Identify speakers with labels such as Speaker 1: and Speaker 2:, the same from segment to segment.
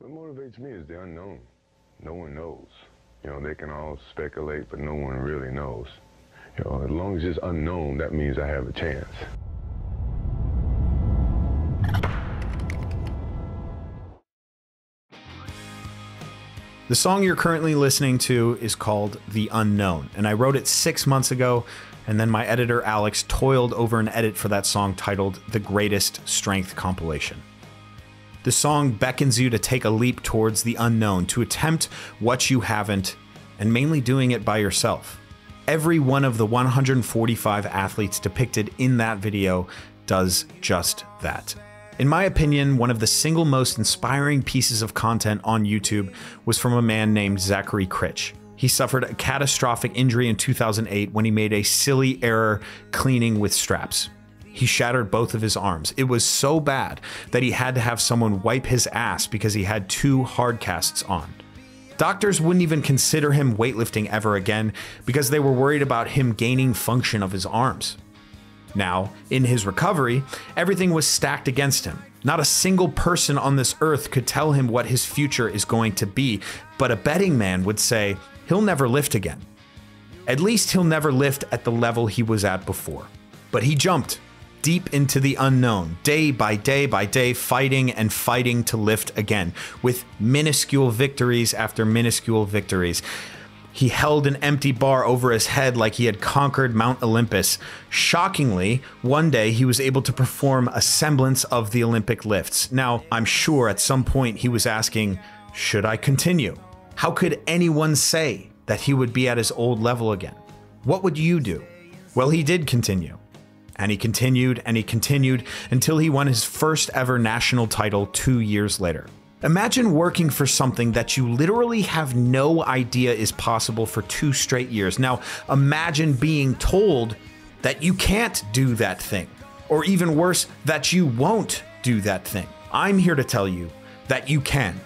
Speaker 1: What motivates me is the unknown. No one knows. You know, they can all speculate, but no one really knows. You know, as long as it's unknown, that means I have a chance.
Speaker 2: The song you're currently listening to is called The Unknown, and I wrote it 6 months ago, and then my editor Alex toiled over an edit for that song titled The Greatest Strength Compilation. The song beckons you to take a leap towards the unknown, to attempt what you haven't, and mainly doing it by yourself. Every one of the 145 athletes depicted in that video does just that. In my opinion, one of the single most inspiring pieces of content on YouTube was from a man named Zack. He suffered a catastrophic injury in 2008 when he made a silly error cleaning with straps. He shattered both of his arms. It was so bad that he had to have someone wipe his ass because he had 2 hard casts on. Doctors wouldn't even consider him weightlifting ever again because they were worried about him gaining function of his arms. Now, in his recovery, everything was stacked against him. Not a single person on this earth could tell him what his future is going to be, but a betting man would say he'll never lift again. At least he'll never lift at the level he was at before. But he jumped deep into the unknown, day by day by day, fighting and fighting to lift again, with minuscule victories after minuscule victories. He held an empty bar over his head like he had conquered Mount Olympus. Shockingly, one day he was able to perform a semblance of the Olympic lifts. Now, I'm sure at some point he was asking, should I continue? How could anyone say that he would be at his old level again? What would you do? Well, he did continue. And he continued and he continued until he won his first ever national title 2 years later. Imagine working for something that you literally have no idea is possible for 2 straight years. Now, imagine being told that you can't do that thing, or even worse, that you won't do that thing. I'm here to tell you that you can.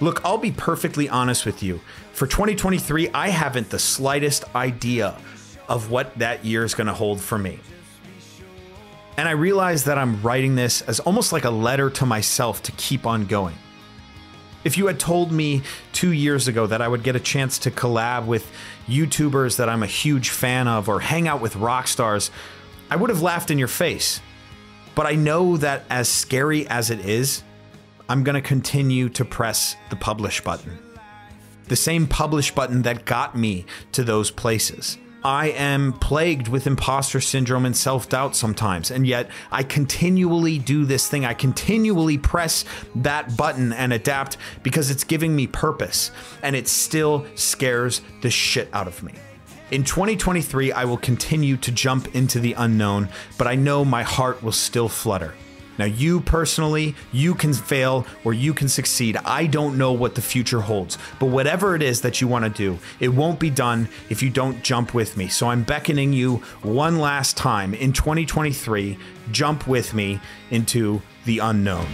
Speaker 2: Look, I'll be perfectly honest with you. For 2023, I haven't the slightest idea of what that year is going to hold for me. And I realize that I'm writing this as almost like a letter to myself to keep on going. If you had told me 2 years ago that I would get a chance to collab with YouTubers that I'm a huge fan of or hang out with rock stars, I would have laughed in your face. But I know that as scary as it is, I'm going to continue to press the publish button. The same publish button that got me to those places. I am plagued with imposter syndrome and self-doubt sometimes, and yet I continually do this thing. I continually press that button and adapt because it's giving me purpose, and it still scares the shit out of me. In 2023, I will continue to jump into the unknown, but I know my heart will still flutter. Now, you personally, you can fail or you can succeed. I don't know what the future holds, but whatever it is that you want to do, it won't be done if you don't jump with me. So I'm beckoning you one last time in 2023, jump with me into the unknown.